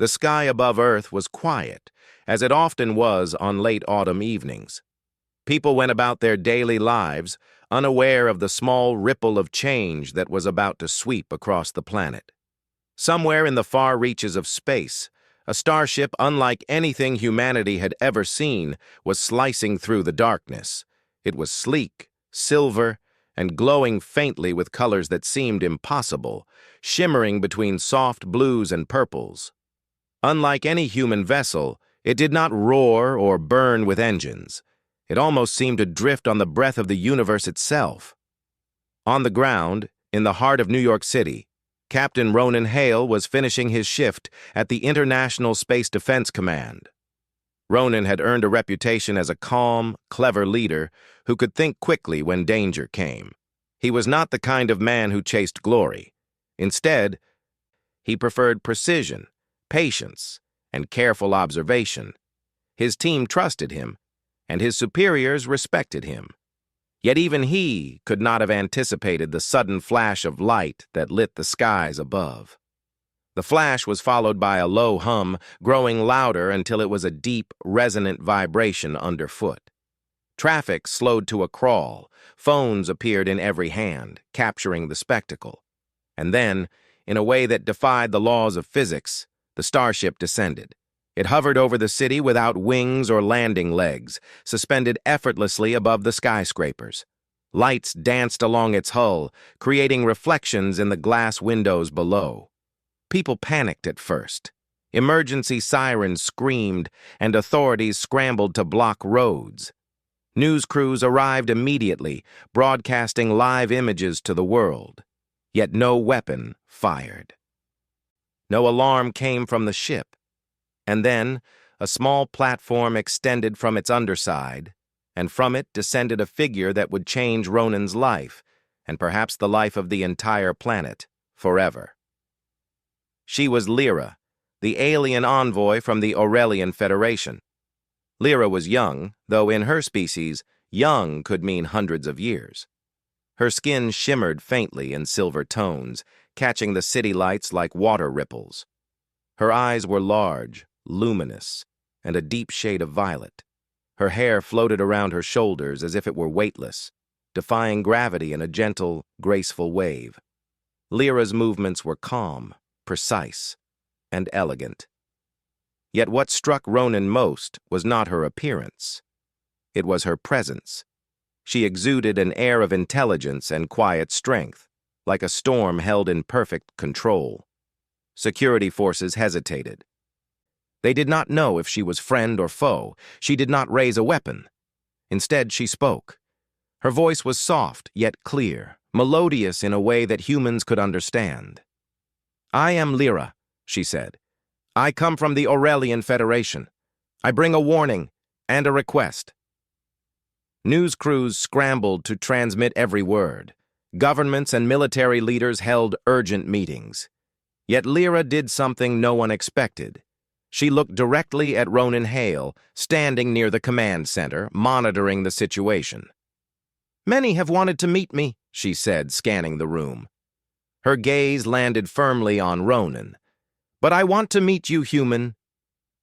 The sky above Earth was quiet, as it often was on late autumn evenings. People went about their daily lives, unaware of the small ripple of change that was about to sweep across the planet. Somewhere in the far reaches of space, a starship unlike anything humanity had ever seen was slicing through the darkness. It was sleek, silver, and glowing faintly with colors that seemed impossible, shimmering between soft blues and purples. Unlike any human vessel, it did not roar or burn with engines. It almost seemed to drift on the breath of the universe itself. On the ground, in the heart of New York City, Captain Ronan Hale was finishing his shift at the International Space Defense Command. Ronan had earned a reputation as a calm, clever leader who could think quickly when danger came. He was not the kind of man who chased glory. Instead, he preferred precision, patience, and careful observation. His team trusted him, and his superiors respected him. Yet even he could not have anticipated the sudden flash of light that lit the skies above. The flash was followed by a low hum, growing louder until it was a deep, resonant vibration underfoot. Traffic slowed to a crawl. Phones appeared in every hand, capturing the spectacle. And then, in a way that defied the laws of physics, the starship descended. It hovered over the city without wings or landing legs, suspended effortlessly above the skyscrapers. Lights danced along its hull, creating reflections in the glass windows below. People panicked at first. Emergency sirens screamed, and authorities scrambled to block roads. News crews arrived immediately, broadcasting live images to the world. Yet no weapon fired. No alarm came from the ship. And then, a small platform extended from its underside, and from it descended a figure that would change Ronan's life, and perhaps the life of the entire planet, forever. She was Lyra, the alien envoy from the Aurelian Federation. Lyra was young, though in her species, young could mean hundreds of years. Her skin shimmered faintly in silver tones, catching the city lights like water ripples. Her eyes were large, luminous, and a deep shade of violet. Her hair floated around her shoulders as if it were weightless, defying gravity in a gentle, graceful wave. Lyra's movements were calm, precise, and elegant. Yet what struck Ronan most was not her appearance. It was her presence. She exuded an air of intelligence and quiet strength, like a storm held in perfect control. Security forces hesitated. They did not know if she was friend or foe. She did not raise a weapon. Instead, she spoke. Her voice was soft, yet clear, melodious in a way that humans could understand. "I am Lyra," she said. "I come from the Aurelian Federation. I bring a warning and a request." News crews scrambled to transmit every word. Governments and military leaders held urgent meetings. Yet Lyra did something no one expected. She looked directly at Ronan Hale, standing near the command center, monitoring the situation. "Many have wanted to meet me," she said, scanning the room. Her gaze landed firmly on Ronan. "But I want to meet you, human."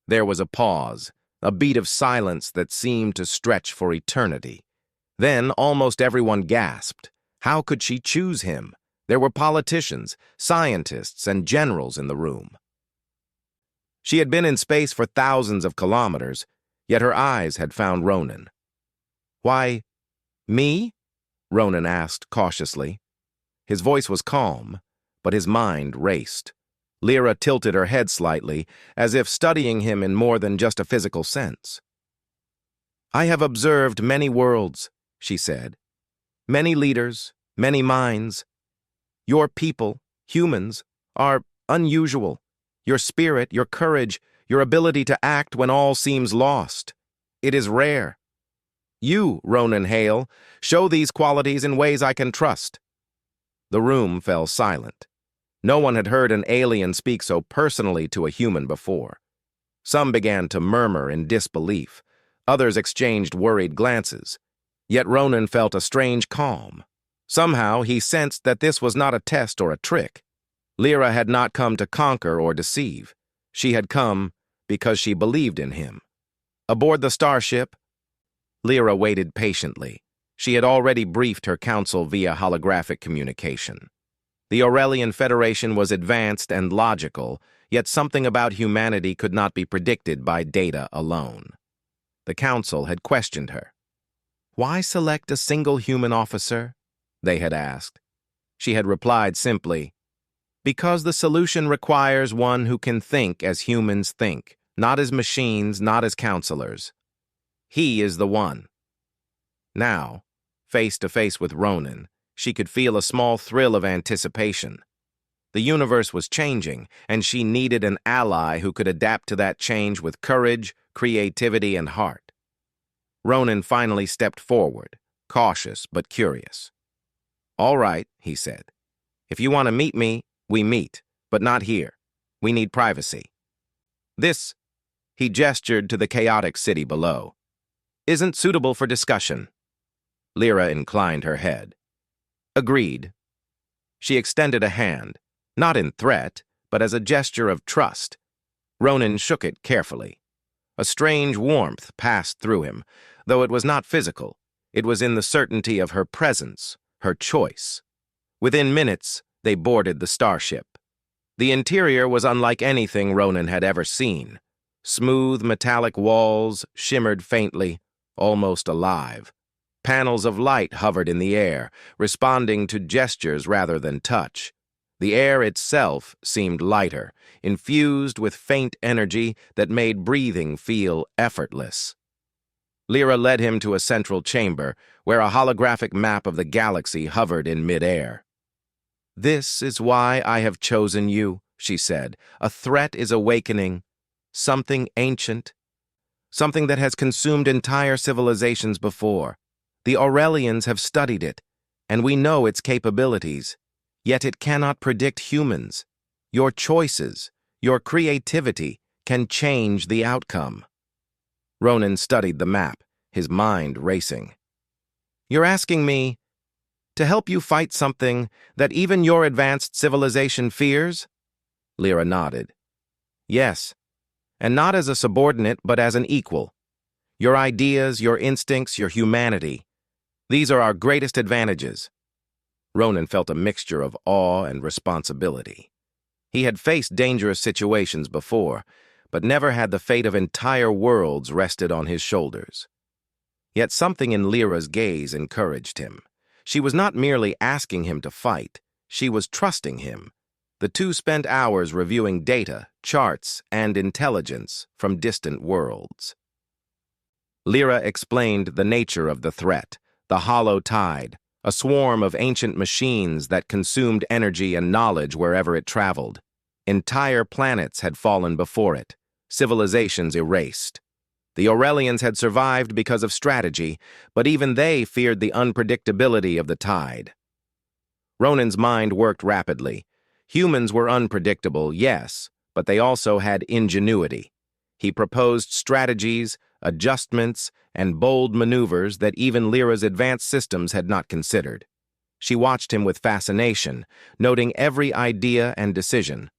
There was a pause, a beat of silence that seemed to stretch for eternity. Then almost everyone gasped. How could she choose him? There were politicians, scientists, and generals in the room. She had been in space for thousands of kilometers, yet her eyes had found Ronan. "Why, me?" Ronan asked cautiously. His voice was calm, but his mind raced. Lyra tilted her head slightly, as if studying him in more than just a physical sense. "I have observed many worlds," she said. "Many leaders, many minds. Your people, humans, are unusual. Your spirit, your courage, your ability to act when all seems lost. It is rare. You, Ronan Hale, show these qualities in ways I can trust." The room fell silent. No one had heard an alien speak so personally to a human before. Some began to murmur in disbelief. Others exchanged worried glances. Yet Ronan felt a strange calm. Somehow he sensed that this was not a test or a trick. Lyra had not come to conquer or deceive. She had come because she believed in him. Aboard the starship, Lyra waited patiently. She had already briefed her council via holographic communication. The Aurelian Federation was advanced and logical, yet something about humanity could not be predicted by data alone. The council had questioned her. "Why select a single human officer?" they had asked. She had replied simply, "Because the solution requires one who can think as humans think, not as machines, not as counselors. He is the one." Now, face to face with Ronan, she could feel a small thrill of anticipation. The universe was changing, and she needed an ally who could adapt to that change with courage, creativity, and heart. Ronan finally stepped forward, cautious but curious. "All right," he said. "If you want to meet me, we meet, but not here. We need privacy. This," he gestured to the chaotic city below, "isn't suitable for discussion." Lyra inclined her head. "Agreed." She extended a hand, not in threat, but as a gesture of trust. Ronan shook it carefully. A strange warmth passed through him, though it was not physical. It was in the certainty of her presence, her choice. Within minutes, they boarded the starship. The interior was unlike anything Ronan had ever seen. Smooth metallic walls shimmered faintly, almost alive. Panels of light hovered in the air, responding to gestures rather than touch. The air itself seemed lighter, infused with faint energy that made breathing feel effortless. Lyra led him to a central chamber, where a holographic map of the galaxy hovered in midair. "This is why I have chosen you," she said. "A threat is awakening, something ancient, something that has consumed entire civilizations before. The Aurelians have studied it, and we know its capabilities. Yet it cannot predict humans. Your choices, your creativity, can change the outcome." Ronan studied the map, his mind racing. "You're asking me to help you fight something that even your advanced civilization fears?" Lyra nodded. "Yes, and not as a subordinate, but as an equal. Your ideas, your instincts, your humanity. These are our greatest advantages." Ronan felt a mixture of awe and responsibility. He had faced dangerous situations before, but never had the fate of entire worlds rested on his shoulders. Yet something in Lyra's gaze encouraged him. She was not merely asking him to fight, she was trusting him. The two spent hours reviewing data, charts, and intelligence from distant worlds. Lyra explained the nature of the threat, the hollow tide, a swarm of ancient machines that consumed energy and knowledge wherever it traveled. Entire planets had fallen before it, civilizations erased. The Aurelians had survived because of strategy, but even they feared the unpredictability of the tide. Ronan's mind worked rapidly. Humans were unpredictable, yes, but they also had ingenuity. He proposed strategies, adjustments, and bold maneuvers that even Lyra's advanced systems had not considered. She watched him with fascination, noting every idea and decision.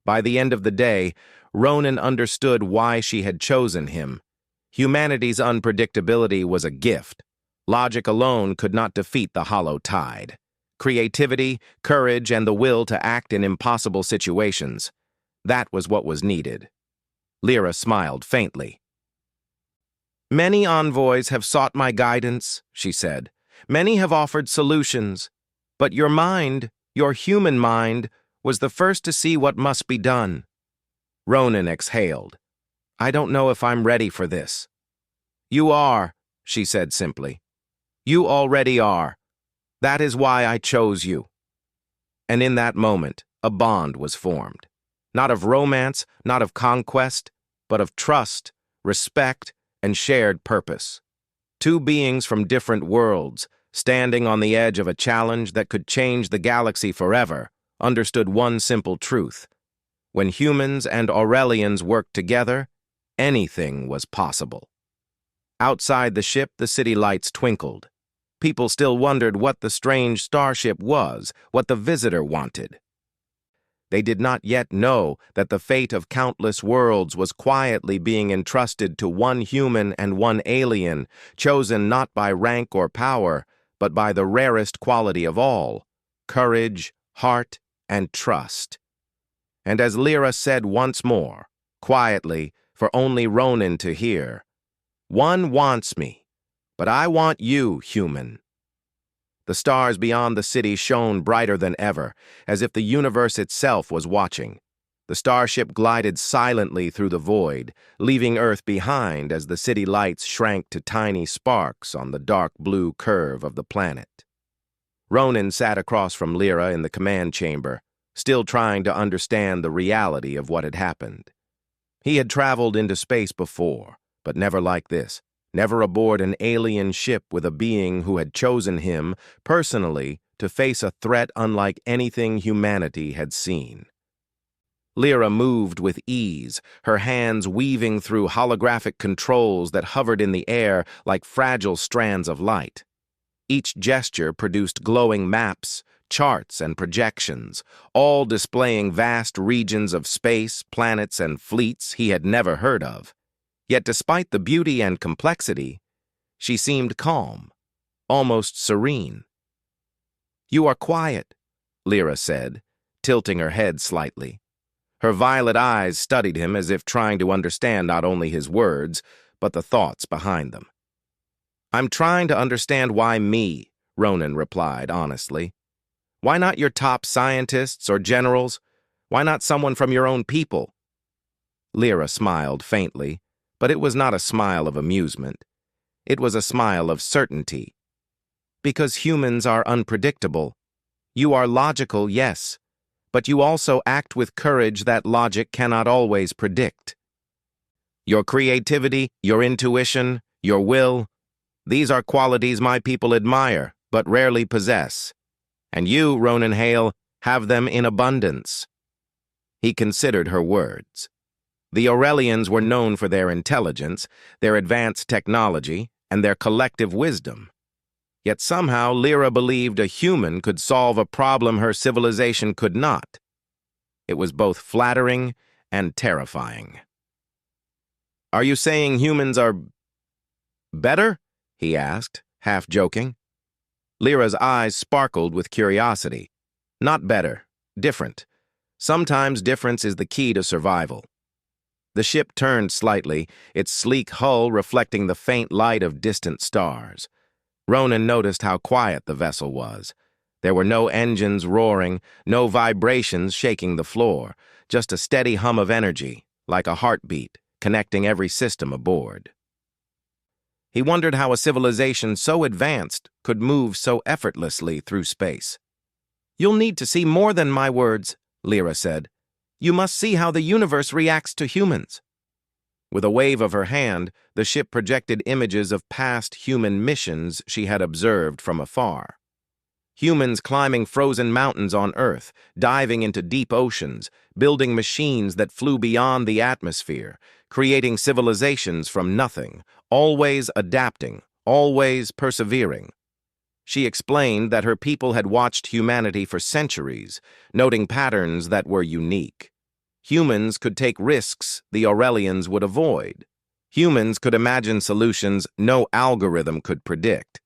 By the end of the day, Ronan understood why she had chosen him. Humanity's unpredictability was a gift. Logic alone could not defeat the hollow tide. Creativity, courage, and the will to act in impossible situations. That was what was needed. Lyra smiled faintly. "Many envoys have sought my guidance," she said. "Many have offered solutions. But your mind, your human mind, was the first to see what must be done." Ronan exhaled. "I don't know if I'm ready for this." "You are," she said simply. "You already are. That is why I chose you." And in that moment, a bond was formed. Not of romance, not of conquest, but of trust, respect, and shared purpose. Two beings from different worlds, standing on the edge of a challenge that could change the galaxy forever, understood one simple truth. When humans and Aurelians worked together, anything was possible. Outside the ship, the city lights twinkled. People still wondered what the strange starship was, what the visitor wanted. They did not yet know that the fate of countless worlds was quietly being entrusted to one human and one alien, chosen not by rank or power, but by the rarest quality of all, courage, heart, and trust. And as Lyra said once more, quietly, for only Ronan to hear, "One wants me, but I want you, human." The stars beyond the city shone brighter than ever, as if the universe itself was watching. The starship glided silently through the void, leaving Earth behind as the city lights shrank to tiny sparks on the dark blue curve of the planet. Ronan sat across from Lyra in the command chamber, still trying to understand the reality of what had happened. He had traveled into space before, but never like this. Never aboard an alien ship with a being who had chosen him, personally, to face a threat unlike anything humanity had seen. Lyra moved with ease, her hands weaving through holographic controls that hovered in the air like fragile strands of light. Each gesture produced glowing maps, charts, and projections, all displaying vast regions of space, planets, and fleets he had never heard of. Yet despite the beauty and complexity, she seemed calm, almost serene. "You are quiet," Lyra said, tilting her head slightly. Her violet eyes studied him as if trying to understand not only his words, but the thoughts behind them. "I'm trying to understand why me," Ronan replied honestly. "Why not your top scientists or generals? Why not someone from your own people?" Lyra smiled faintly, but it was not a smile of amusement. It was a smile of certainty. "Because humans are unpredictable. You are logical, yes, but you also act with courage that logic cannot always predict. Your creativity, your intuition, your will, these are qualities my people admire, but rarely possess. And you, Ronan Hale, have them in abundance." He considered her words. The Aurelians were known for their intelligence, their advanced technology, and their collective wisdom. Yet somehow Lyra believed a human could solve a problem her civilization could not. It was both flattering and terrifying. "Are you saying humans are better?" he asked, half joking. Lyra's eyes sparkled with curiosity. "Not better, different. Sometimes difference is the key to survival." The ship turned slightly, its sleek hull reflecting the faint light of distant stars. Ronan noticed how quiet the vessel was. There were no engines roaring, no vibrations shaking the floor, just a steady hum of energy, like a heartbeat, connecting every system aboard. He wondered how a civilization so advanced could move so effortlessly through space. "You'll need to see more than my words," Lyra said. "You must see how the universe reacts to humans." With a wave of her hand, the ship projected images of past human missions she had observed from afar. Humans climbing frozen mountains on Earth, diving into deep oceans, building machines that flew beyond the atmosphere, creating civilizations from nothing, always adapting, always persevering. She explained that her people had watched humanity for centuries, noting patterns that were unique. Humans could take risks the Aurelians would avoid. Humans could imagine solutions no algorithm could predict.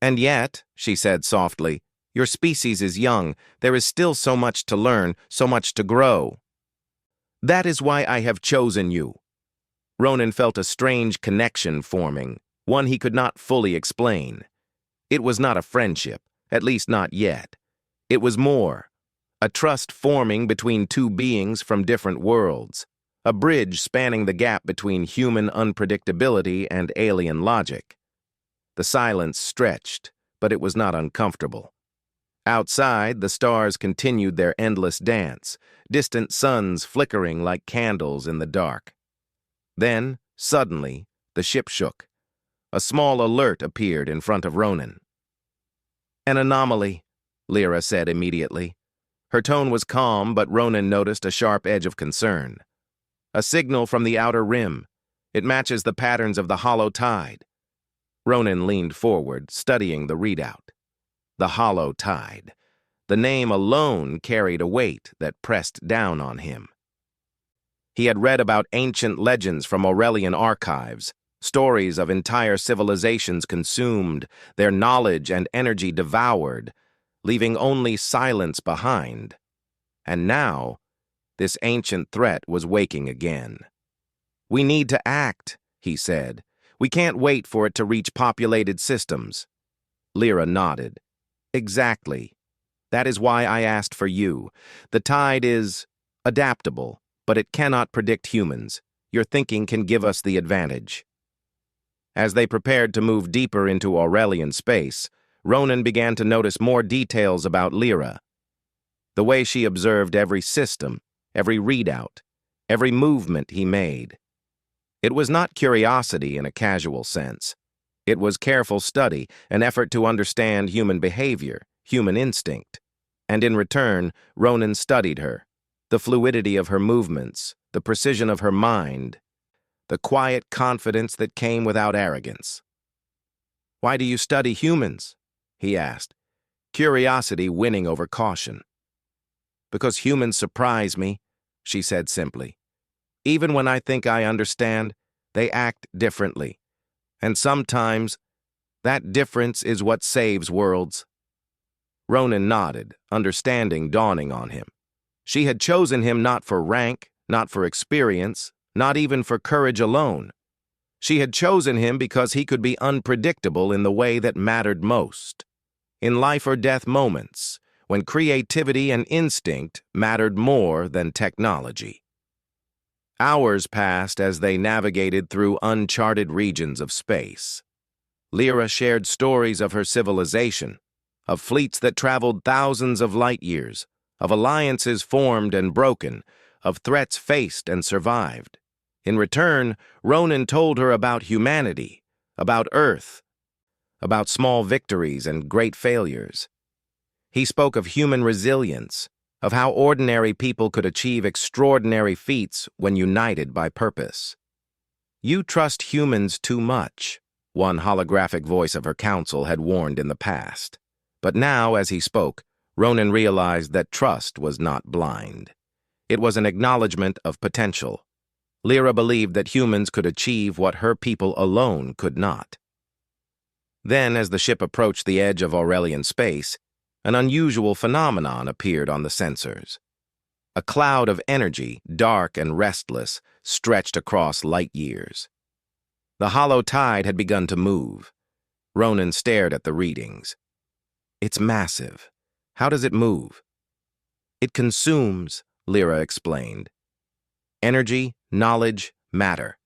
"And yet," she said softly, "your species is young. There is still so much to learn, so much to grow. That is why I have chosen you." Ronan felt a strange connection forming, one he could not fully explain. It was not a friendship, at least not yet. It was more. A trust forming between two beings from different worlds, a bridge spanning the gap between human unpredictability and alien logic. The silence stretched, but it was not uncomfortable. Outside, the stars continued their endless dance, distant suns flickering like candles in the dark. Then, suddenly, the ship shook. A small alert appeared in front of Ronan. "An anomaly," Lyra said immediately. Her tone was calm, but Ronan noticed a sharp edge of concern. "A signal from the outer rim. It matches the patterns of the hollow tide." Ronan leaned forward, studying the readout. The hollow tide. The name alone carried a weight that pressed down on him. He had read about ancient legends from Aurelian archives, stories of entire civilizations consumed, their knowledge and energy devoured, leaving only silence behind. And now, this ancient threat was waking again. "We need to act," he said. "We can't wait for it to reach populated systems." Lyra nodded. "Exactly. That is why I asked for you. The tide is adaptable, but it cannot predict humans. Your thinking can give us the advantage." As they prepared to move deeper into Aurelian space, Ronan began to notice more details about Lyra. The way she observed every system, every readout, every movement he made. It was not curiosity in a casual sense. It was careful study, an effort to understand human behavior, human instinct. And in return, Ronan studied her, the fluidity of her movements, the precision of her mind, the quiet confidence that came without arrogance. "Why do you study humans?" he asked, curiosity winning over caution. "Because humans surprise me," she said simply. "Even when I think I understand, they act differently. And sometimes, that difference is what saves worlds." Ronan nodded, understanding dawning on him. She had chosen him not for rank, not for experience, not even for courage alone. She had chosen him because he could be unpredictable in the way that mattered most. In life-or-death moments, when creativity and instinct mattered more than technology. Hours passed as they navigated through uncharted regions of space. Lyra shared stories of her civilization, of fleets that traveled thousands of light years, of alliances formed and broken, of threats faced and survived. In return, Ronan told her about humanity, about Earth, about small victories and great failures. He spoke of human resilience, of how ordinary people could achieve extraordinary feats when united by purpose. "You trust humans too much," one holographic voice of her counsel had warned in the past. But now, as he spoke, Ronan realized that trust was not blind. It was an acknowledgement of potential. Lyra believed that humans could achieve what her people alone could not. Then, as the ship approached the edge of Aurelian space, an unusual phenomenon appeared on the sensors. A cloud of energy, dark and restless, stretched across light years. The hollow tide had begun to move. Ronan stared at the readings. "It's massive. How does it move?" "It consumes," Lyra explained. "Energy, knowledge, matter.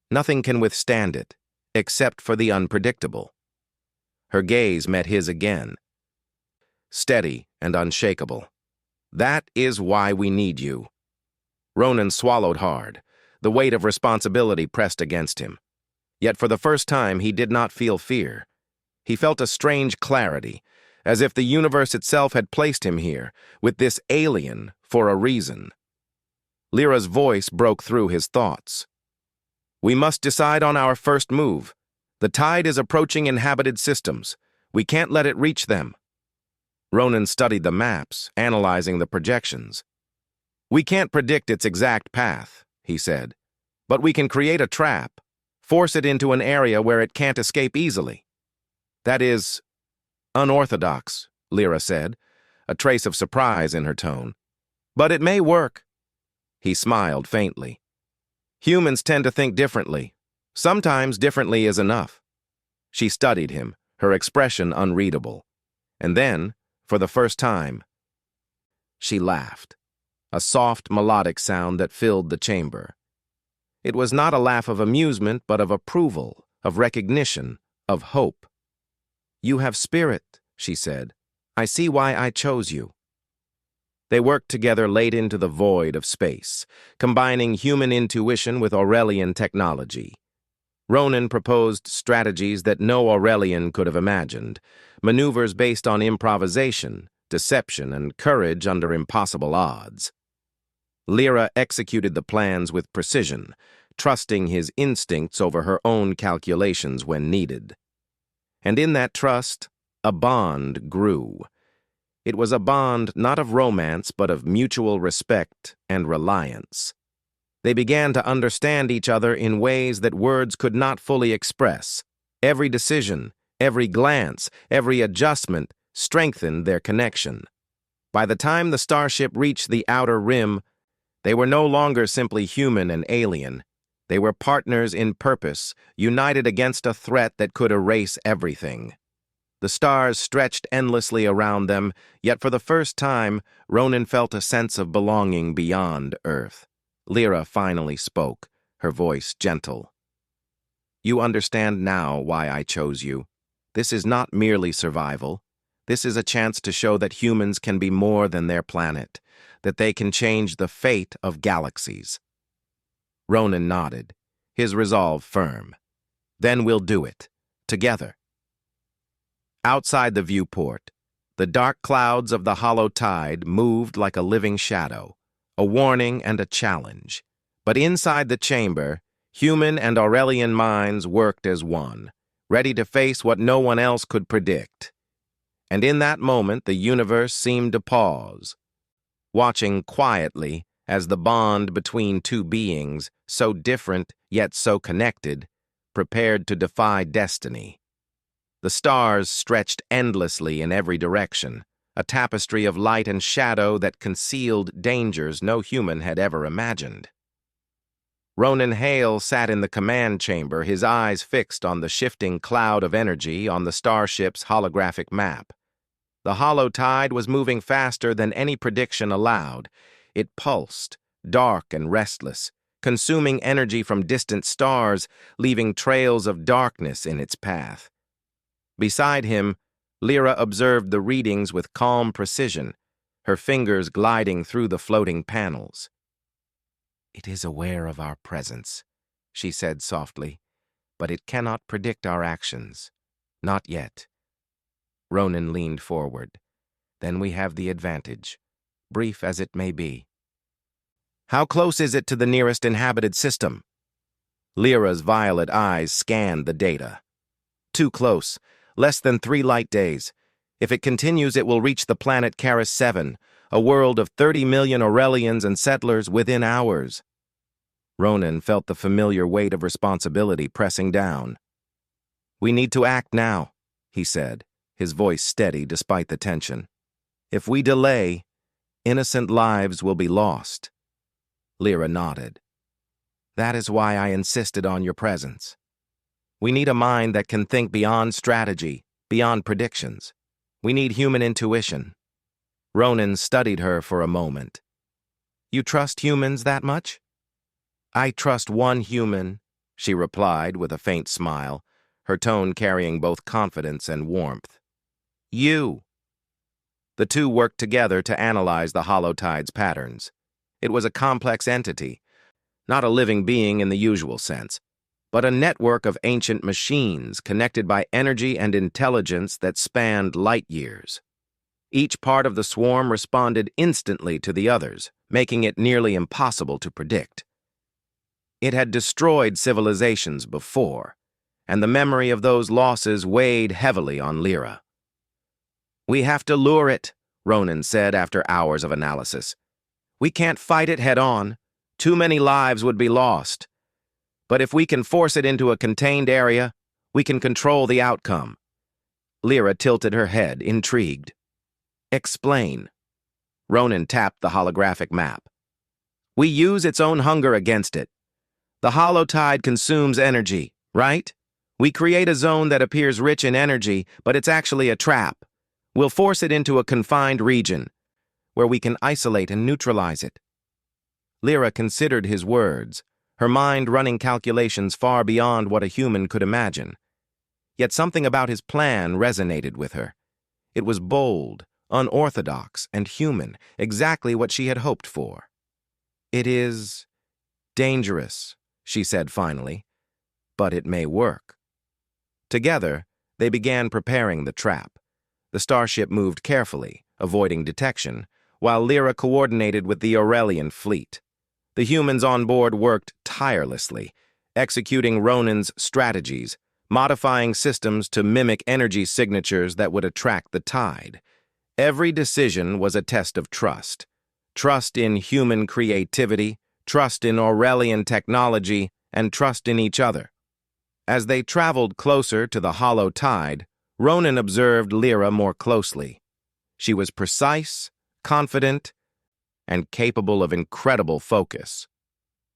Nothing can withstand it, except for the unpredictable." Her gaze met his again, steady and unshakable. "That is why we need you." Ronan swallowed hard. The weight of responsibility pressed against him. Yet for the first time he did not feel fear. He felt a strange clarity, as if the universe itself had placed him here, with this alien, for a reason. Lyra's voice broke through his thoughts. "We must decide on our first move. The tide is approaching inhabited systems. We can't let it reach them." Ronan studied the maps, analyzing the projections. "We can't predict its exact path," he said, "but we can create a trap, force it into an area where it can't escape easily." "That is unorthodox," Lyra said, a trace of surprise in her tone. "But it may work." He smiled faintly. "Humans tend to think differently. Sometimes differently is enough." She studied him, her expression unreadable. And then, for the first time, she laughed, a soft melodic sound that filled the chamber. It was not a laugh of amusement, but of approval, of recognition, of hope. "You have spirit," she said. "I see why I chose you." They worked together late into the void of space, combining human intuition with Aurelian technology. Ronan proposed strategies that no Aurelian could have imagined, maneuvers based on improvisation, deception, and courage under impossible odds. Lyra executed the plans with precision, trusting his instincts over her own calculations when needed. And in that trust, a bond grew. It was a bond not of romance, but of mutual respect and reliance. They began to understand each other in ways that words could not fully express. Every decision, every glance, every adjustment strengthened their connection. By the time the starship reached the outer rim, they were no longer simply human and alien. They were partners in purpose, united against a threat that could erase everything. The stars stretched endlessly around them, yet for the first time, Ronan felt a sense of belonging beyond Earth. Lyra finally spoke, her voice gentle. "You understand now why I chose you. This is not merely survival. This is a chance to show that humans can be more than their planet, that they can change the fate of galaxies." Ronan nodded, his resolve firm. "Then we'll do it, together." Outside the viewport, the dark clouds of the hollow tide moved like a living shadow, a warning and a challenge. But inside the chamber, human and Aurelian minds worked as one, ready to face what no one else could predict. And in that moment, the universe seemed to pause, watching quietly as the bond between two beings, so different yet so connected, prepared to defy destiny. The stars stretched endlessly in every direction, a tapestry of light and shadow that concealed dangers no human had ever imagined. Ronan Hale sat in the command chamber, his eyes fixed on the shifting cloud of energy on the starship's holographic map. The hollow tide was moving faster than any prediction allowed. It pulsed, dark and restless, consuming energy from distant stars, leaving trails of darkness in its path. Beside him, Lyra observed the readings with calm precision, her fingers gliding through the floating panels. "It is aware of our presence," she said softly, "but it cannot predict our actions. Not yet." Ronan leaned forward. "Then we have the advantage, brief as it may be." "How close is it to the nearest inhabited system?" Lyra's violet eyes scanned the data. "Too close. Less than 3 light days. If it continues, it will reach the planet Karis 7, a world of 30 million Aurelians and settlers within hours." Ronan felt the familiar weight of responsibility pressing down. "We need to act now," he said, his voice steady despite the tension. "If we delay, innocent lives will be lost." Lyra nodded. "That is why I insisted on your presence. We need a mind that can think beyond strategy, beyond predictions. We need human intuition." Ronan studied her for a moment. "You trust humans that much?" "I trust one human," she replied with a faint smile, her tone carrying both confidence and warmth. "You." The two worked together to analyze the hollow tide's patterns. It was a complex entity, not a living being in the usual sense, but a network of ancient machines connected by energy and intelligence that spanned light years. Each part of the swarm responded instantly to the others, making it nearly impossible to predict. It had destroyed civilizations before, and the memory of those losses weighed heavily on Lyra. "We have to lure it," Ronan said after hours of analysis. "We can't fight it head-on. Too many lives would be lost. But if we can force it into a contained area, we can control the outcome." Lyra tilted her head, intrigued. "Explain." Ronan tapped the holographic map. "We use its own hunger against it. The hollow tide consumes energy, right? We create a zone that appears rich in energy, but it's actually a trap. We'll force it into a confined region, where we can isolate and neutralize it." Lyra considered his words, her mind running calculations far beyond what a human could imagine. Yet something about his plan resonated with her. It was bold, unorthodox, and human, exactly what she had hoped for. "It is dangerous," she said finally, "but it may work." Together, they began preparing the trap. The starship moved carefully, avoiding detection, while Lyra coordinated with the Aurelian fleet. The humans on board worked tirelessly, executing Ronan's strategies, modifying systems to mimic energy signatures that would attract the tide. Every decision was a test of trust. Trust in human creativity, trust in Aurelian technology, and trust in each other. As they traveled closer to the hollow tide, Ronan observed Lyra more closely. She was precise, confident, and capable of incredible focus.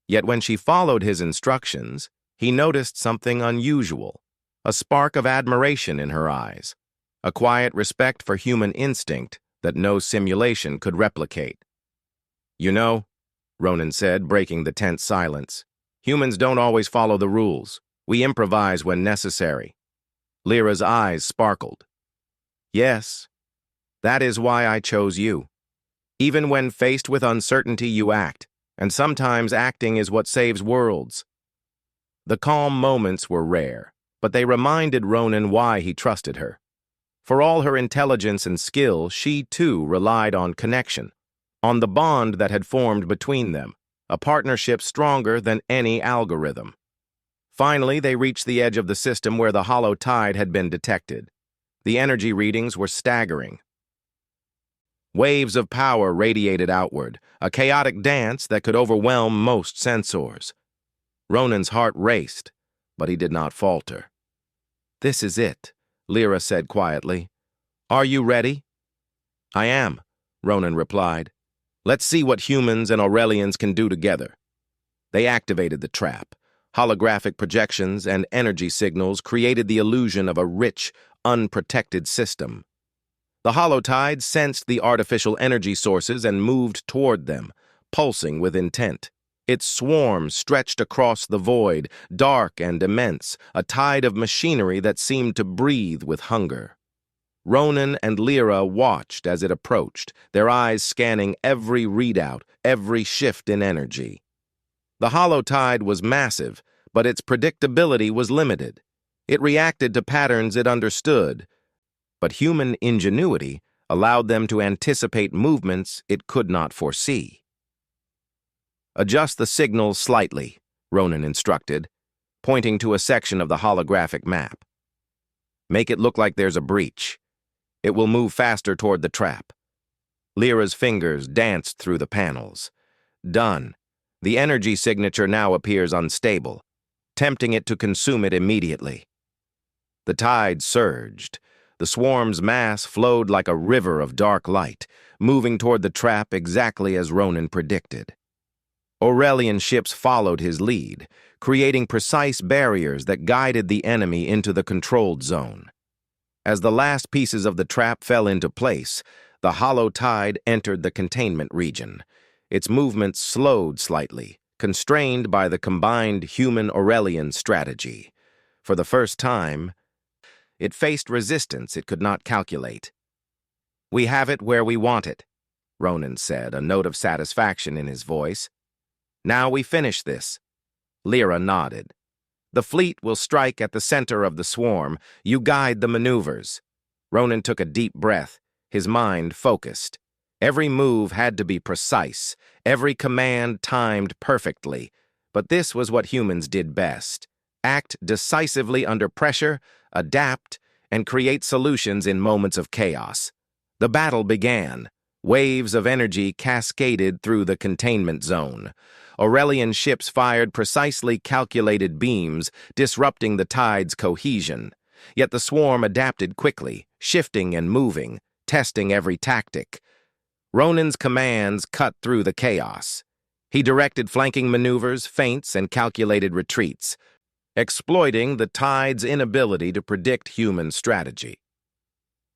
Yet when she followed his instructions, he noticed something unusual, a spark of admiration in her eyes, a quiet respect for human instinct that no simulation could replicate. "You know," Ronan said, breaking the tense silence, "humans don't always follow the rules. We improvise when necessary." Lyra's eyes sparkled. "Yes, that is why I chose you. Even when faced with uncertainty, you act, and sometimes acting is what saves worlds." The calm moments were rare, but they reminded Ronan why he trusted her. For all her intelligence and skill, she too relied on connection, on the bond that had formed between them, a partnership stronger than any algorithm. Finally, they reached the edge of the system where the hollow tide had been detected. The energy readings were staggering. Waves of power radiated outward, a chaotic dance that could overwhelm most sensors. Ronan's heart raced, but he did not falter. "This is it," Lyra said quietly. "Are you ready?" "I am," Ronan replied. "Let's see what humans and Aurelians can do together." They activated the trap. Holographic projections and energy signals created the illusion of a rich, unprotected system. The holotide sensed the artificial energy sources and moved toward them, pulsing with intent. Its swarm stretched across the void, dark and immense, a tide of machinery that seemed to breathe with hunger. Ronan and Lyra watched as it approached, their eyes scanning every readout, every shift in energy. The holotide was massive, but its predictability was limited. It reacted to patterns it understood, but human ingenuity allowed them to anticipate movements it could not foresee. "Adjust the signal slightly," Ronan instructed, pointing to a section of the holographic map. "Make it look like there's a breach. It will move faster toward the trap." Lyra's fingers danced through the panels. "Done. The energy signature now appears unstable, tempting it to consume it immediately." The tide surged. The swarm's mass flowed like a river of dark light, moving toward the trap exactly as Ronan predicted. Aurelian ships followed his lead, creating precise barriers that guided the enemy into the controlled zone. As the last pieces of the trap fell into place, the hollow tide entered the containment region. Its movement slowed slightly, constrained by the combined human-Aurelian strategy. For the first time, it faced resistance it could not calculate. "We have it where we want it," Ronan said, a note of satisfaction in his voice. "Now we finish this." Lyra nodded. "The fleet will strike at the center of the swarm. You guide the maneuvers." Ronan took a deep breath, his mind focused. Every move had to be precise, every command timed perfectly. But this was what humans did best: act decisively under pressure, adapt, and create solutions in moments of chaos. The battle began. Waves of energy cascaded through the containment zone. Aurelian ships fired precisely calculated beams, disrupting the tide's cohesion. Yet the swarm adapted quickly, shifting and moving, testing every tactic. Ronan's commands cut through the chaos. He directed flanking maneuvers, feints, and calculated retreats, exploiting the tide's inability to predict human strategy.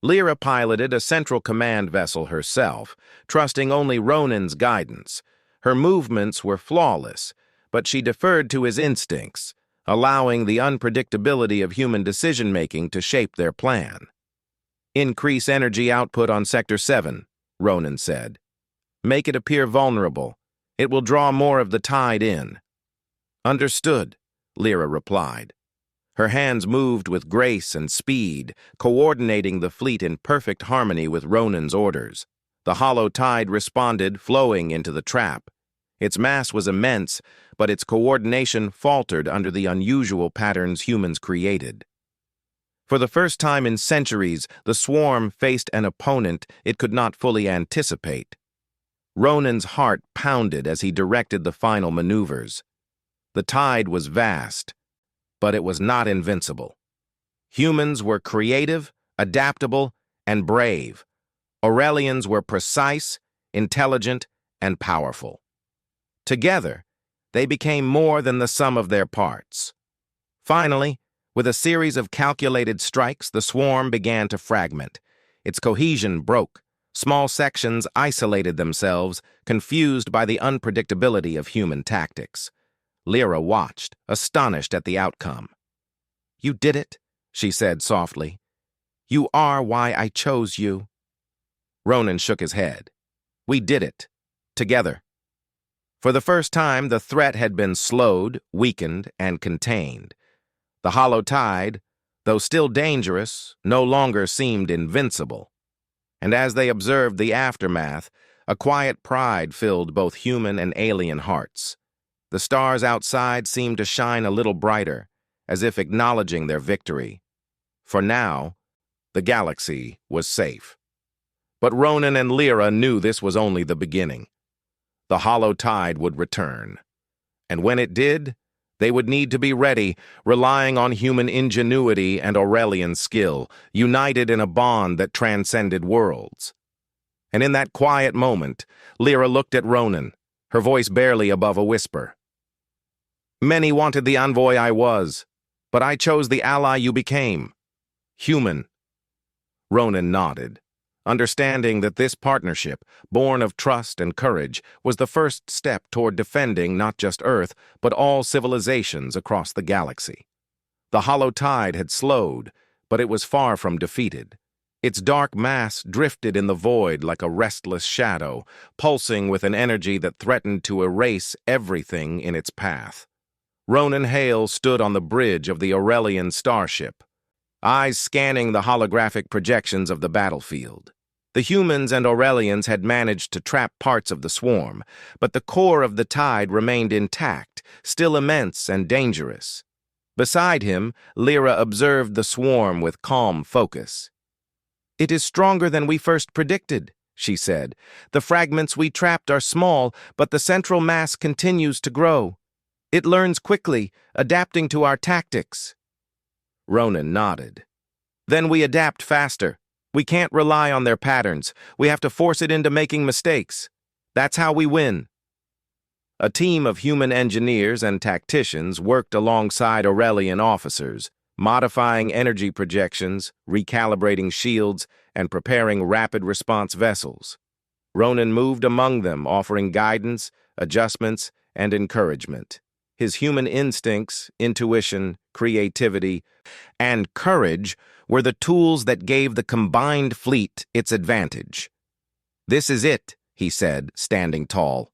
Lyra piloted a central command vessel herself, trusting only Ronan's guidance. Her movements were flawless, but she deferred to his instincts, allowing the unpredictability of human decision-making to shape their plan. "Increase energy output on Sector 7, Ronan said. "Make it appear vulnerable. It will draw more of the tide in." "Understood," Lyra replied. Her hands moved with grace and speed, coordinating the fleet in perfect harmony with Ronan's orders. The hollow tide responded, flowing into the trap. Its mass was immense, but its coordination faltered under the unusual patterns humans created. For the first time in centuries, the swarm faced an opponent it could not fully anticipate. Ronan's heart pounded as he directed the final maneuvers. The tide was vast, but it was not invincible. Humans were creative, adaptable, and brave. Aurelians were precise, intelligent, and powerful. Together, they became more than the sum of their parts. Finally, with a series of calculated strikes, the swarm began to fragment. Its cohesion broke. Small sections isolated themselves, confused by the unpredictability of human tactics. Lyra watched, astonished at the outcome. "You did it," she said softly. "You are why I chose you." Ronan shook his head. "We did it. Together." For the first time, the threat had been slowed, weakened, and contained. The hollow tide, though still dangerous, no longer seemed invincible. And as they observed the aftermath, a quiet pride filled both human and alien hearts. The stars outside seemed to shine a little brighter, as if acknowledging their victory. For now, the galaxy was safe. But Ronan and Lyra knew this was only the beginning. The hollow tide would return. And when it did, they would need to be ready, relying on human ingenuity and Aurelian skill, united in a bond that transcended worlds. And in that quiet moment, Lyra looked at Ronan, her voice barely above a whisper. "Many wanted the envoy I was, but I chose the ally you became. Human." Ronan nodded, understanding that this partnership, born of trust and courage, was the first step toward defending not just Earth, but all civilizations across the galaxy. The hollow tide had slowed, but it was far from defeated. Its dark mass drifted in the void like a restless shadow, pulsing with an energy that threatened to erase everything in its path. Ronan Hale stood on the bridge of the Aurelian starship, eyes scanning the holographic projections of the battlefield. The humans and Aurelians had managed to trap parts of the swarm, but the core of the tide remained intact, still immense and dangerous. Beside him, Lyra observed the swarm with calm focus. "It is stronger than we first predicted," she said. "The fragments we trapped are small, but the central mass continues to grow. It learns quickly, adapting to our tactics." Ronan nodded. "Then we adapt faster. We can't rely on their patterns. We have to force it into making mistakes. That's how we win." A team of human engineers and tacticians worked alongside Aurelian officers, modifying energy projections, recalibrating shields, and preparing rapid response vessels. Ronan moved among them, offering guidance, adjustments, and encouragement. His human instincts, intuition, creativity, and courage were the tools that gave the combined fleet its advantage. "This is it," he said, standing tall.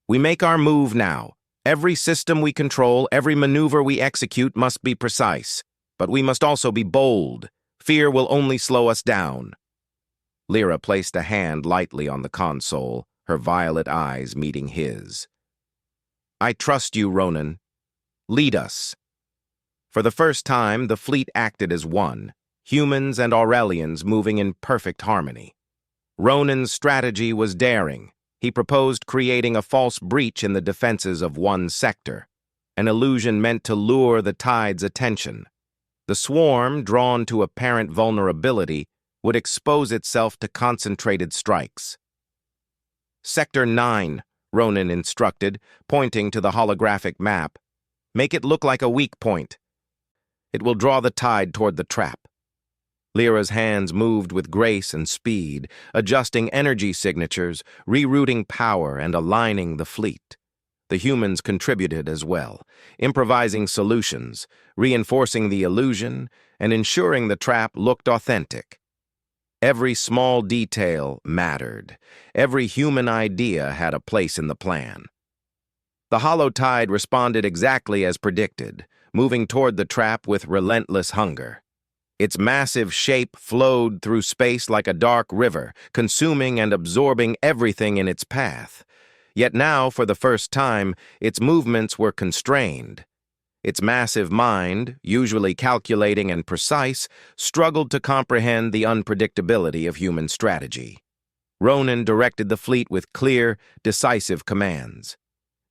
"We make our move now. Every system we control, every maneuver we execute must be precise. But we must also be bold. Fear will only slow us down." Lyra placed a hand lightly on the console, her violet eyes meeting his. "I trust you, Ronan. Lead us." For the first time, the fleet acted as one, humans and Aurelians moving in perfect harmony. Ronan's strategy was daring. He proposed creating a false breach in the defenses of one sector, an illusion meant to lure the tide's attention. The swarm, drawn to apparent vulnerability, would expose itself to concentrated strikes. "Sector 9, Ronan instructed, pointing to the holographic map. "Make it look like a weak point. It will draw the tide toward the trap." Lyra's hands moved with grace and speed, adjusting energy signatures, rerouting power, and aligning the fleet. The humans contributed as well, improvising solutions, reinforcing the illusion, and ensuring the trap looked authentic. Every small detail mattered. Every human idea had a place in the plan. The hollow tide responded exactly as predicted, moving toward the trap with relentless hunger. Its massive shape flowed through space like a dark river, consuming and absorbing everything in its path. Yet now, for the first time, its movements were constrained. Its massive mind, usually calculating and precise, struggled to comprehend the unpredictability of human strategy. Ronan directed the fleet with clear, decisive commands.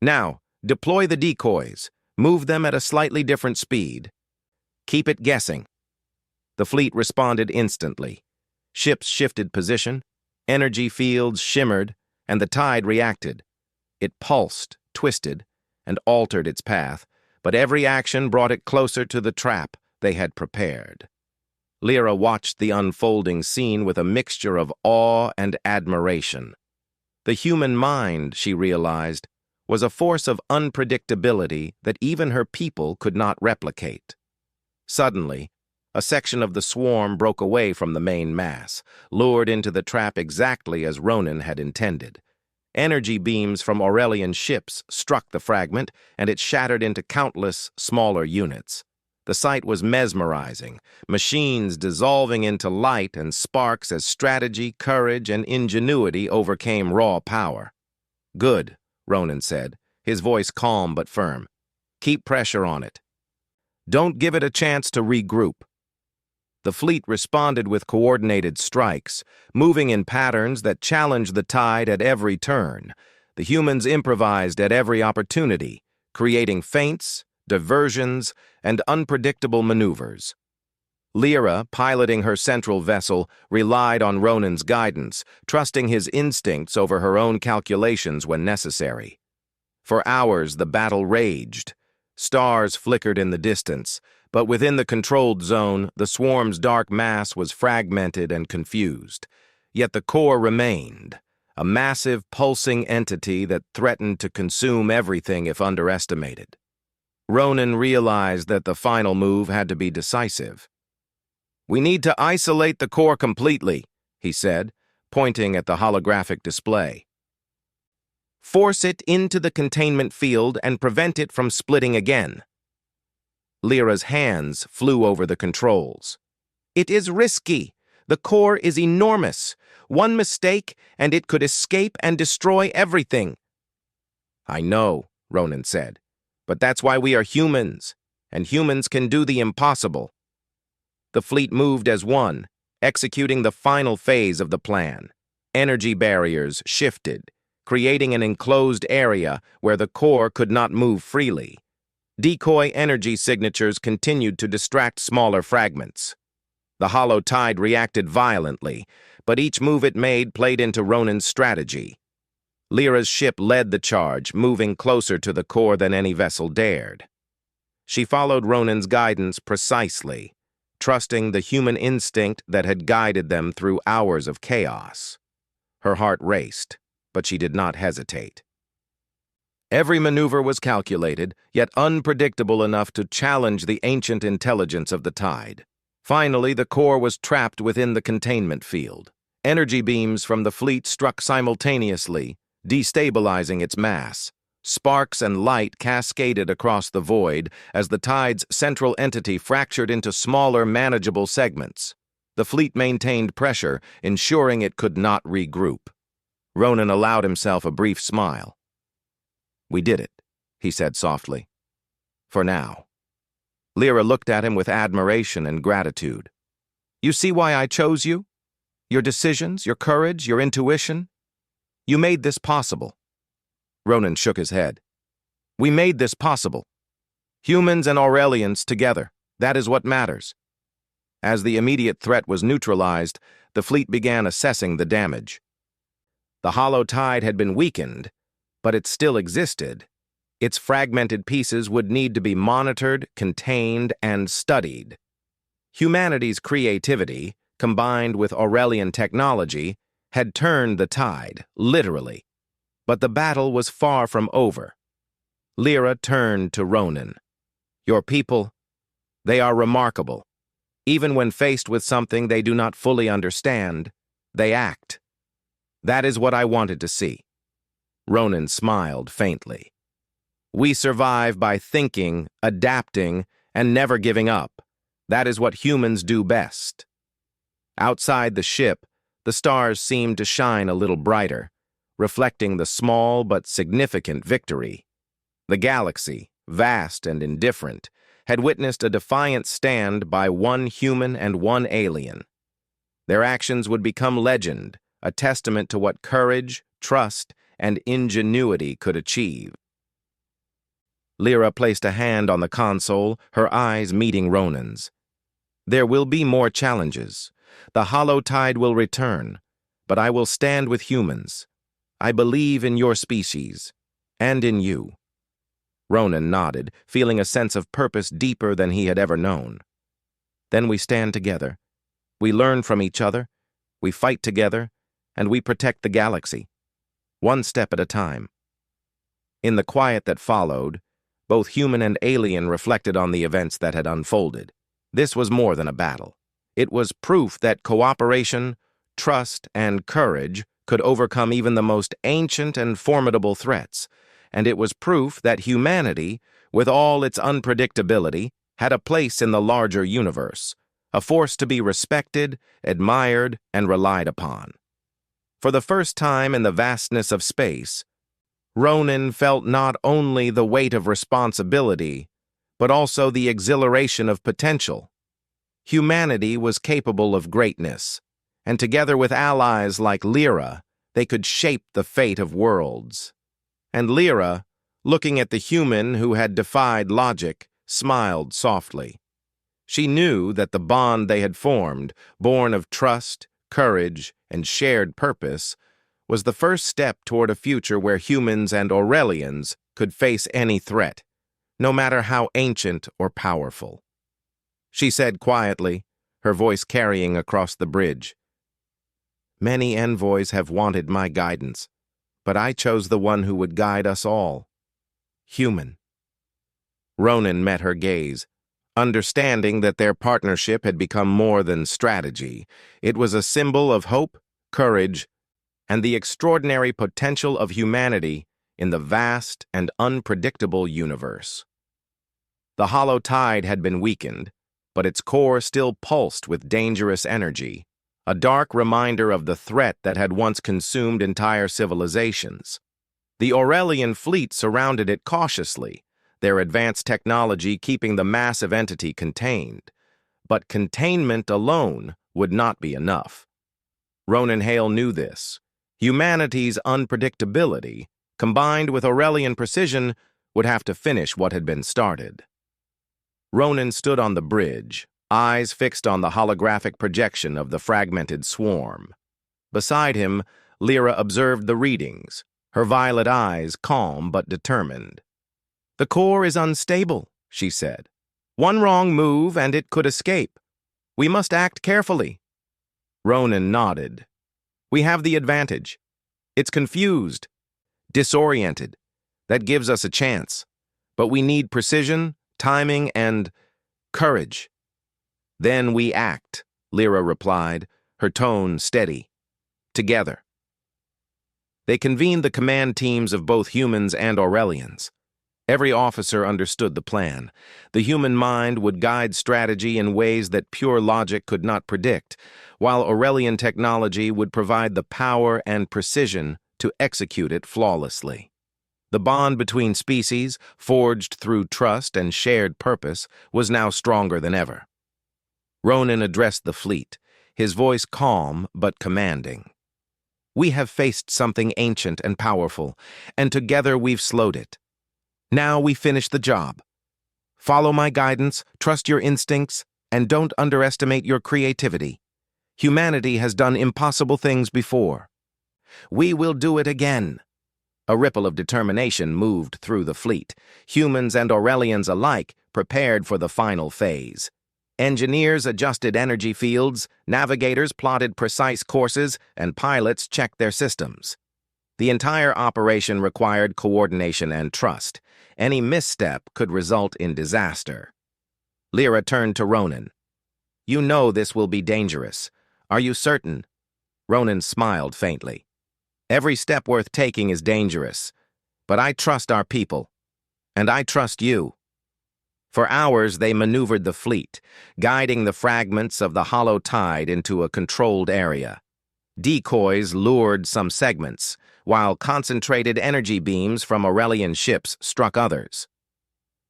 Now, deploy the decoys. Move them at a slightly different speed. Keep it guessing. The fleet responded instantly. Ships shifted position, energy fields shimmered, and the tide reacted. It pulsed, twisted, and altered its path, but every action brought it closer to the trap they had prepared. Lyra watched the unfolding scene with a mixture of awe and admiration. The human mind, she realized, was a force of unpredictability that even her people could not replicate. Suddenly, a section of the swarm broke away from the main mass, lured into the trap exactly as Ronan had intended. Energy beams from Aurelian ships struck the fragment, and it shattered into countless smaller units. The sight was mesmerizing, machines dissolving into light and sparks as strategy, courage, and ingenuity overcame raw power. "Good," Ronan said, his voice calm but firm. "Keep pressure on it. Don't give it a chance to regroup." The fleet responded with coordinated strikes, moving in patterns that challenged the tide at every turn. The humans improvised at every opportunity, creating feints, diversions, and unpredictable maneuvers. Lyra, piloting her central vessel, relied on Ronan's guidance, trusting his instincts over her own calculations when necessary. For hours, the battle raged. Stars flickered in the distance, but within the controlled zone, the swarm's dark mass was fragmented and confused. Yet the core remained, a massive, pulsing entity that threatened to consume everything if underestimated. Ronan realized that the final move had to be decisive. "We need to isolate the core completely," he said, pointing at the holographic display. "Force it into the containment field and prevent it from splitting again." Lyra's hands flew over the controls. "It is risky. The core is enormous. One mistake, and it could escape and destroy everything." "I know," Ronan said, "but that's why we are humans, and humans can do the impossible." The fleet moved as one, executing the final phase of the plan. Energy barriers shifted, creating an enclosed area where the core could not move freely. Decoy energy signatures continued to distract smaller fragments. The hollow tide reacted violently, but each move it made played into Ronan's strategy. Lyra's ship led the charge, moving closer to the core than any vessel dared. She followed Ronan's guidance precisely, trusting the human instinct that had guided them through hours of chaos. Her heart raced, but she did not hesitate. Every maneuver was calculated, yet unpredictable enough to challenge the ancient intelligence of the tide. Finally, the core was trapped within the containment field. Energy beams from the fleet struck simultaneously, destabilizing its mass. Sparks and light cascaded across the void as the tide's central entity fractured into smaller, manageable segments. The fleet maintained pressure, ensuring it could not regroup. Ronan allowed himself a brief smile. "We did it," he said softly. "For now." Lyra looked at him with admiration and gratitude. "You see why I chose you? Your decisions, your courage, your intuition? You made this possible." Ronan shook his head. "We made this possible. Humans and Aurelians together. That is what matters." As the immediate threat was neutralized, the fleet began assessing the damage. The hollow tide had been weakened, but it still existed. Its fragmented pieces would need to be monitored, contained, and studied. Humanity's creativity, combined with Aurelian technology, had turned the tide, literally. But the battle was far from over. Lyra turned to Ronan. "Your people, they are remarkable. Even when faced with something they do not fully understand, they act. That is what I wanted to see." Ronan smiled faintly. "We survive by thinking, adapting, and never giving up. That is what humans do best." Outside the ship, the stars seemed to shine a little brighter, reflecting the small but significant victory. The galaxy, vast and indifferent, had witnessed a defiant stand by one human and one alien. Their actions would become legend, a testament to what courage, trust, and ingenuity could achieve. Lyra placed a hand on the console, her eyes meeting Ronan's. There will be more challenges. The hollow tide will return, but I will stand with humans. I believe in your species, and in you. Ronan nodded, feeling a sense of purpose deeper than he had ever known. Then we stand together. We learn from each other, we fight together, and we protect the galaxy, one step at a time. In the quiet that followed, both human and alien reflected on the events that had unfolded. This was more than a battle. It was proof that cooperation, trust, and courage could overcome even the most ancient and formidable threats, and it was proof that humanity, with all its unpredictability, had a place in the larger universe, a force to be respected, admired, and relied upon. For the first time in the vastness of space, Ronan felt not only the weight of responsibility, but also the exhilaration of potential. Humanity was capable of greatness, and together with allies like Lyra, they could shape the fate of worlds. And Lyra, looking at the human who had defied logic, smiled softly. She knew that the bond they had formed, born of trust, courage, and shared purpose, was the first step toward a future where humans and Aurelians could face any threat, no matter how ancient or powerful. She said quietly, her voice carrying across the bridge, "Many envoys have wanted my guidance, but I chose the one who would guide us all. Human." Ronan met her gaze, understanding that their partnership had become more than strategy. It was a symbol of hope, courage, and the extraordinary potential of humanity in the vast and unpredictable universe. The hollow tide had been weakened, but its core still pulsed with dangerous energy, a dark reminder of the threat that had once consumed entire civilizations. The Aurelian fleet surrounded it cautiously, their advanced technology keeping the massive entity contained. But containment alone would not be enough. Ronan Hale knew this. Humanity's unpredictability, combined with Aurelian precision, would have to finish what had been started. Ronan stood on the bridge, eyes fixed on the holographic projection of the fragmented swarm. Beside him, Lyra observed the readings, her violet eyes calm but determined. "The core is unstable," she said. "One wrong move and it could escape. We must act carefully." Ronan nodded. "We have the advantage. It's confused, disoriented. That gives us a chance. But we need precision, timing, and courage." "Then we act," Lyra replied, her tone steady. "Together." They convened the command teams of both humans and Aurelians. Every officer understood the plan. The human mind would guide strategy in ways that pure logic could not predict, while Aurelian technology would provide the power and precision to execute it flawlessly. The bond between species, forged through trust and shared purpose, was now stronger than ever. Ronan addressed the fleet, his voice calm but commanding. "We have faced something ancient and powerful, and together we've slowed it. Now we finish the job. Follow my guidance, trust your instincts, and don't underestimate your creativity. Humanity has done impossible things before. We will do it again." A ripple of determination moved through the fleet. Humans and Aurelians alike prepared for the final phase. Engineers adjusted energy fields, navigators plotted precise courses, and pilots checked their systems. The entire operation required coordination and trust. Any misstep could result in disaster. Lyra turned to Ronan. "You know this will be dangerous. Are you certain?" Ronan smiled faintly. "Every step worth taking is dangerous, but I trust our people, and I trust you." For hours they maneuvered the fleet, guiding the fragments of the hollow tide into a controlled area. Decoys lured some segments, while concentrated energy beams from Aurelian ships struck others.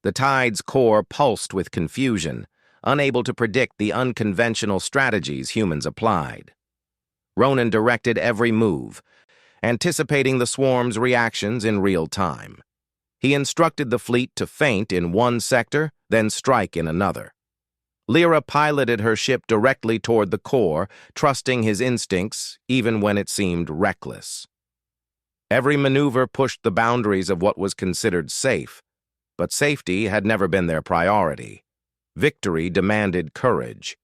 The tide's core pulsed with confusion, unable to predict the unconventional strategies humans applied. Ronan directed every move, anticipating the swarm's reactions in real time. He instructed the fleet to feint in one sector, then strike in another. Lyra piloted her ship directly toward the core, trusting his instincts even when it seemed reckless. Every maneuver pushed the boundaries of what was considered safe, but safety had never been their priority. Victory demanded courage.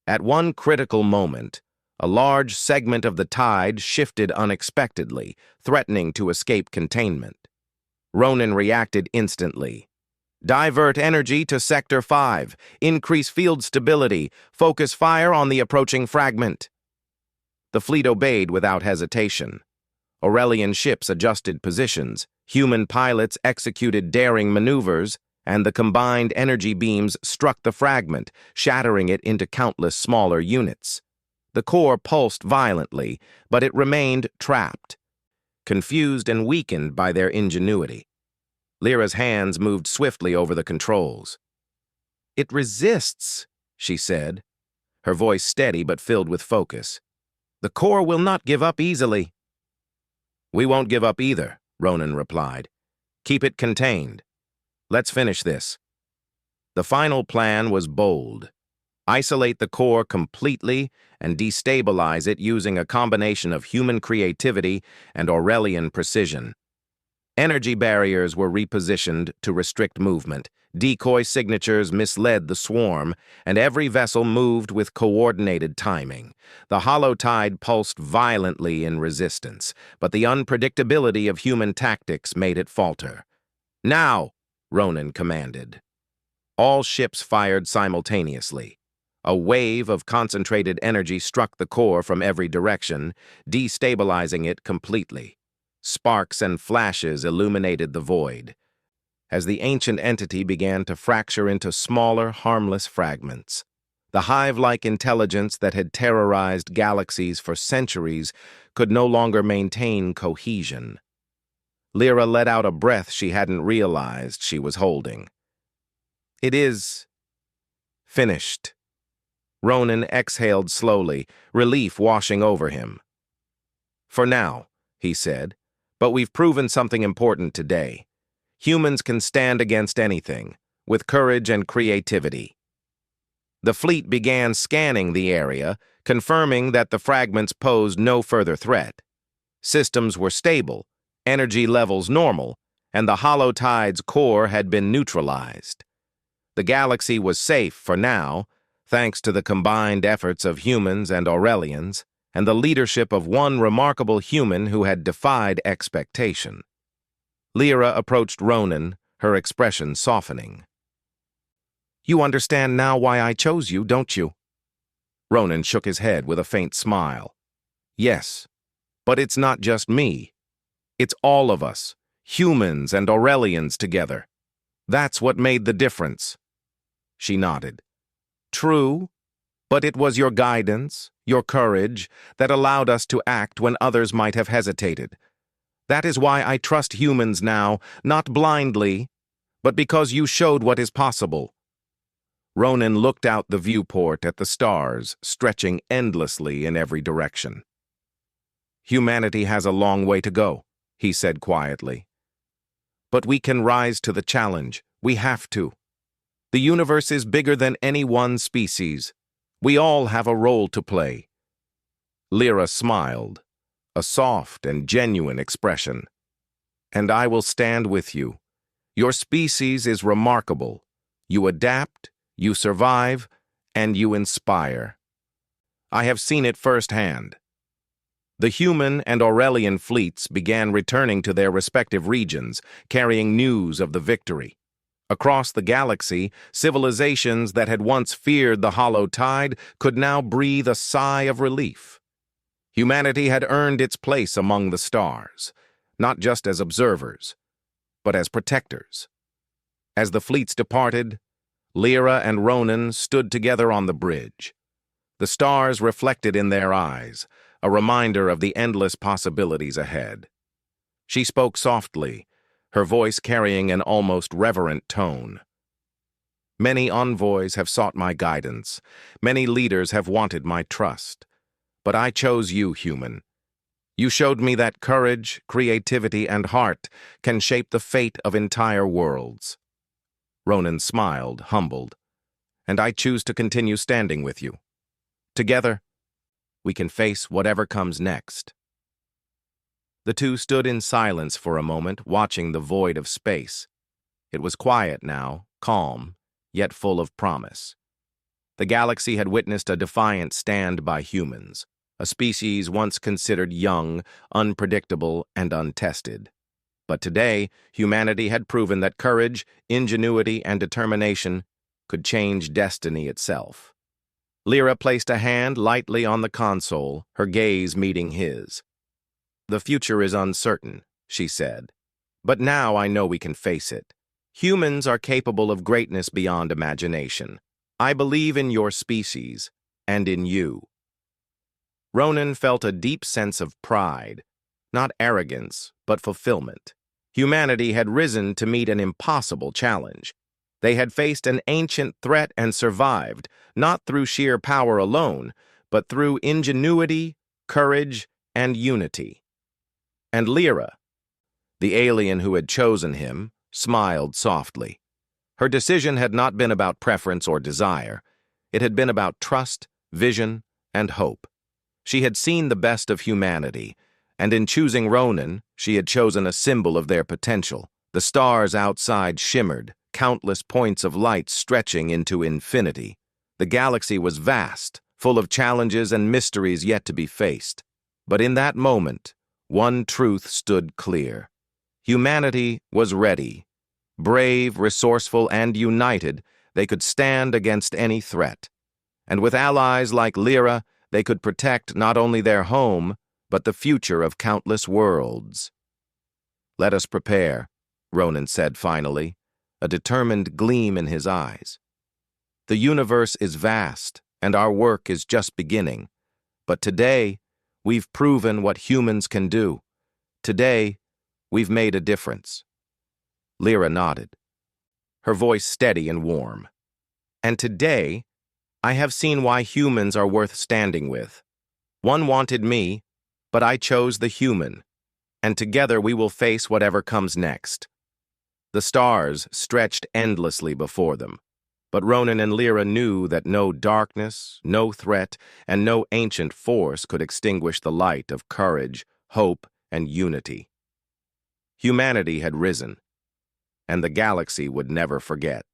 At one critical moment, a large segment of the tide shifted unexpectedly, threatening to escape containment. Ronan reacted instantly. Divert energy to Sector 5. Increase field stability. Focus fire on the approaching fragment. The fleet obeyed without hesitation. Aurelian ships adjusted positions, human pilots executed daring maneuvers, and the combined energy beams struck the fragment, shattering it into countless smaller units. The core pulsed violently, but it remained trapped, confused and weakened by their ingenuity. Lyra's hands moved swiftly over the controls. "It resists," she said, her voice steady but filled with focus. "The core will not give up easily." "We won't give up either," Ronan replied. "Keep it contained. Let's finish this." The final plan was bold. Isolate the core completely and destabilize it using a combination of human creativity and Aurelian precision. Energy barriers were repositioned to restrict movement, decoy signatures misled the swarm, and every vessel moved with coordinated timing. The hollow tide pulsed violently in resistance, but the unpredictability of human tactics made it falter. "Now!" Ronan commanded. All ships fired simultaneously. A wave of concentrated energy struck the core from every direction, destabilizing it completely. Sparks and flashes illuminated the void, as the ancient entity began to fracture into smaller, harmless fragments. The hive-like intelligence that had terrorized galaxies for centuries could no longer maintain cohesion. Lyra let out a breath she hadn't realized she was holding. "It is finished." Ronan exhaled slowly, relief washing over him. "For now," he said, "but we've proven something important today. Humans can stand against anything, with courage and creativity." The fleet began scanning the area, confirming that the fragments posed no further threat. Systems were stable, energy levels normal, and the hollow tide's core had been neutralized. The galaxy was safe for now, thanks to the combined efforts of humans and Aurelians, and the leadership of one remarkable human who had defied expectation. Lyra approached Ronan, her expression softening. "You understand now why I chose you, don't you?" Ronan shook his head with a faint smile. "Yes, but it's not just me. It's all of us, humans and Aurelians together. That's what made the difference." She nodded. "True, but it was your guidance, your courage, that allowed us to act when others might have hesitated. That is why I trust humans now, not blindly, but because you showed what is possible." Ronan looked out the viewport at the stars, stretching endlessly in every direction. "Humanity has a long way to go," he said quietly. "But we can rise to the challenge. We have to. The universe is bigger than any one species. We all have a role to play." Lyra smiled, a soft and genuine expression. "And I will stand with you. Your species is remarkable. You adapt, you survive, and you inspire. I have seen it firsthand." The human and Aurelian fleets began returning to their respective regions, carrying news of the victory. Across the galaxy, civilizations that had once feared the hollow tide could now breathe a sigh of relief. Humanity had earned its place among the stars, not just as observers, but as protectors. As the fleets departed, Lyra and Ronan stood together on the bridge. The stars reflected in their eyes, a reminder of the endless possibilities ahead. She spoke softly, her voice carrying an almost reverent tone. Many envoys have sought my guidance. Many leaders have wanted my trust. But I chose you, human. You showed me that courage, creativity, and heart can shape the fate of entire worlds. Ronan smiled, humbled. And I choose to continue standing with you. Together, we can face whatever comes next. The two stood in silence for a moment, watching the void of space. It was quiet now, calm, yet full of promise. The galaxy had witnessed a defiant stand by humans, a species once considered young, unpredictable, and untested. But today, humanity had proven that courage, ingenuity, and determination could change destiny itself. Lyra placed a hand lightly on the console, her gaze meeting his. "The future is uncertain," she said. "But now I know we can face it. Humans are capable of greatness beyond imagination. I believe in your species, and in you." Ronan felt a deep sense of pride, not arrogance, but fulfillment. Humanity had risen to meet an impossible challenge. They had faced an ancient threat and survived, not through sheer power alone, but through ingenuity, courage, and unity. And Lyra, the alien who had chosen him, smiled softly. Her decision had not been about preference or desire. It had been about trust, vision, and hope. She had seen the best of humanity, and in choosing Ronan, she had chosen a symbol of their potential. The stars outside shimmered, countless points of light stretching into infinity. The galaxy was vast, full of challenges and mysteries yet to be faced. But in that moment, one truth stood clear. Humanity was ready. Brave, resourceful, and united, they could stand against any threat. And with allies like Lyra, they could protect not only their home, but the future of countless worlds. "Let us prepare," Ronan said finally, a determined gleam in his eyes. "The universe is vast, and our work is just beginning. But today, we've proven what humans can do. Today, we've made a difference." Lyra nodded, her voice steady and warm. "And today, I have seen why humans are worth standing with. One wanted me, but I chose the human, and together we will face whatever comes next." The stars stretched endlessly before them, but Ronan and Lyra knew that no darkness, no threat, and no ancient force could extinguish the light of courage, hope, and unity. Humanity had risen, and the galaxy would never forget.